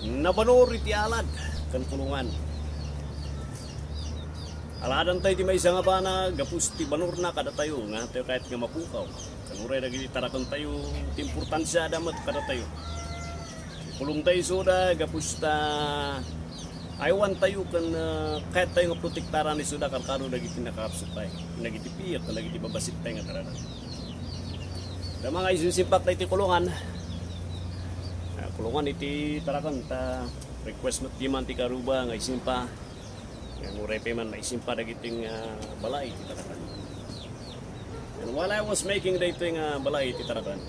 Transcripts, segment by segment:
nabanor iti alad kan kulungan. Aladan tayo ti may isa nga ba na gapus ti banor na kada tayo nga tayo kahit nga mapukaw. Kanuray na gini tarakan tayo ti importansya damat kada tayo. Kulong tayo suda gapus ta aywan tayo kan kahit tayo nga protektaran ni suda karkaro dagiti nakapsot tayo. Nagiti piyat na nagiti babasit tayo nga taradan. Da mga isinsimpak tayo ti kulungan. Kulungan iti tarakan ta request mo ti man ti karuba nga isimpa. Yang uray man maisimpa dagiting balay ti tarakan. And while I was making dating balay ti tarakan,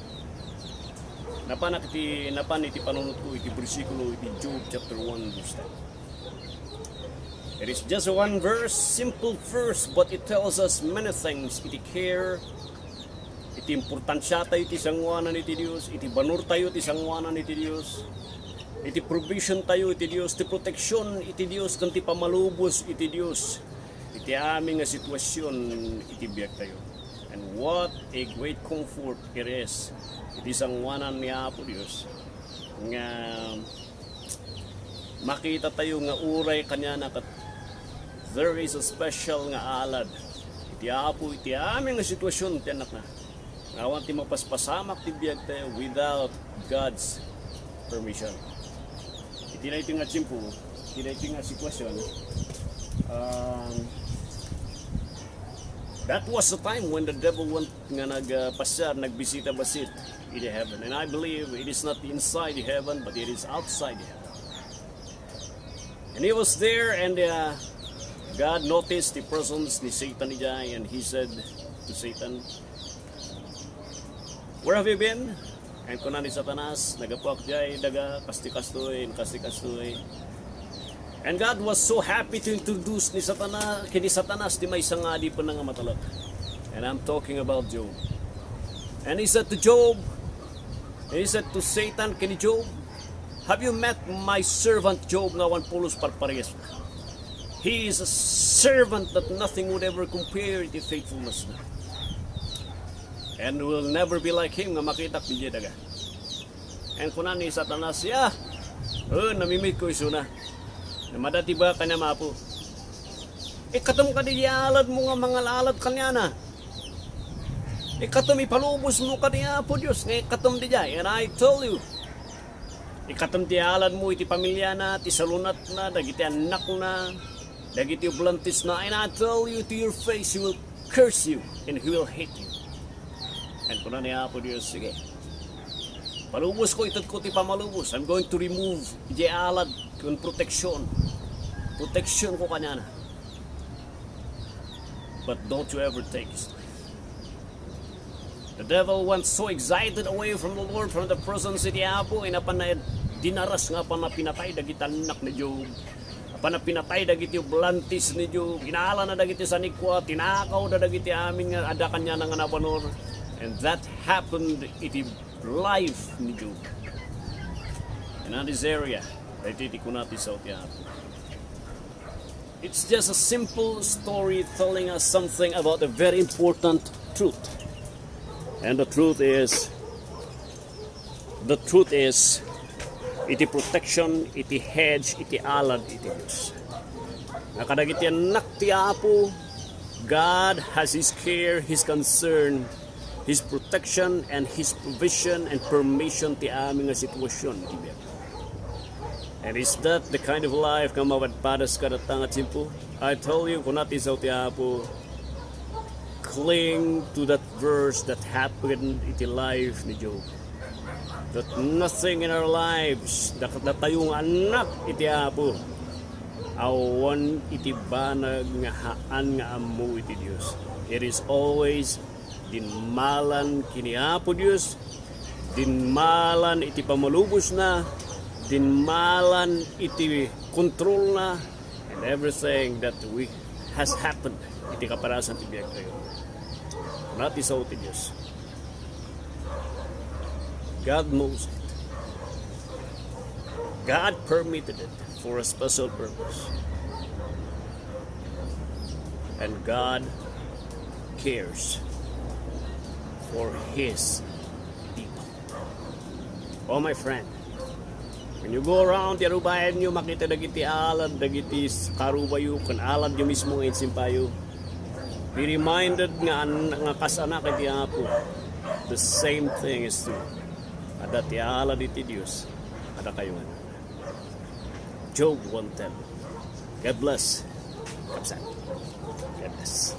napan iti panunod ko iti bersikulo iti Job chapter 1 verse 10. It is just one verse, simple verse, but it tells us many things. Iti care, iti importansya tayo iti sangwanan iti Dios, iti banur tayo iti sangwanan iti Dios. Iti provision tayo iti Dios, iti proteksyon iti Dios, kanti pamalubos iti Dios. Iti aming nga sitwasyon iti biyak tayo. And what a great comfort it is. Iti sangwanan ni Apo Dios nga makita tayo nga uray kanya na there is a special nga alad. Iti Apo, iti aming nga sitwasyon ti anak na. Awan ti mapaspasamak ti biyak tayo without God's permission. Iti nga simpo, iti nga sitwasyon. That was the time when the devil went nga nagpasyar, nagbisita basit in heaven. And I believe it is not inside the heaven, but it is outside the heaven. And he was there, and God noticed the presence ni Satan niya, and he said to Satan, "Where have you been?" And kunan ni Satanas, nagapuak jay daga kasti-kastoy. And God was so happy to introduce ni Satanas di may sangadi pa nga matalak. And I'm talking about Job. And he said to Job, and he said to Satan, kini Job, "Have you met my servant Job nga wan pulos parpares? He is a servant that nothing would ever compare to faithfulness na. And will never be like him nga makita kung daga." And kunan ni Satanas, namimit ko iso na. Namadati ba kanya mapo? Ikatom ka di alad mo nga mga lalad kanya na. Ikatom ipalubos mo ka di Apo Diyos. Ikatom di jay. And I told you, ikatom di alad mo iti pamilya na, ti salunat na, dagiti anak na, dagiti ublantis na. And I tell you to your face, he will curse you and he will hate you. And kunan ni Apo Diyos, sige. Palubos ko, itod ko ti pamalubos. I'm going to remove iti alad kung proteksyon. Proteksyon ko kanya na. But don't you ever take his life. The devil went so excited away from the Lord, from the presence iti Apo, inapan na dinaras nga pa na pinatay dagiti anak ni Job. Apan na pinatay dagiti ublantis ni Job. Inaala na dagiti sanikwa, tinakaw na dagiti amin nga ada kanya nga nabanor. And that happened iti life ni Job. And on this area, it's just a simple story telling us something about a very important truth. And the truth is, iti protection, iti hedge, iti alad, iti Diyos. Nakadagiti anak ti Apo, God has His care, His concern, His protection, and His provision and permission ti aming nga sitwasyon. And is that the kind of life nga mawadpadas kadatang at simpo? I tell you, kung natin sa ti Apo, cling to that verse that happened iti life ni Job. That nothing in our lives, that tayong anak iti Apo, awan iti banag nga haan nga amu iti Dios. It is always dinmalan kini Apo Dios, dinmalan iti pamalubos na, dinmalan iti control na, and everything that has happened iti kaparasan ti biag tayo. Not is out ti Dios. God knows it. God permitted it for a special purpose. And God cares for His people. Oh, my friend, When you go around, yarubayan nyo, makita dagiti alad, dagiti karubayo, kan alad nyo mismo ngayon simpayo. Be reminded nga kasanak iti Apo. The same thing is true. Ada ti alad iti Diyos. Ada kayo nga. Job 1:10. God bless. Kapsan. God bless.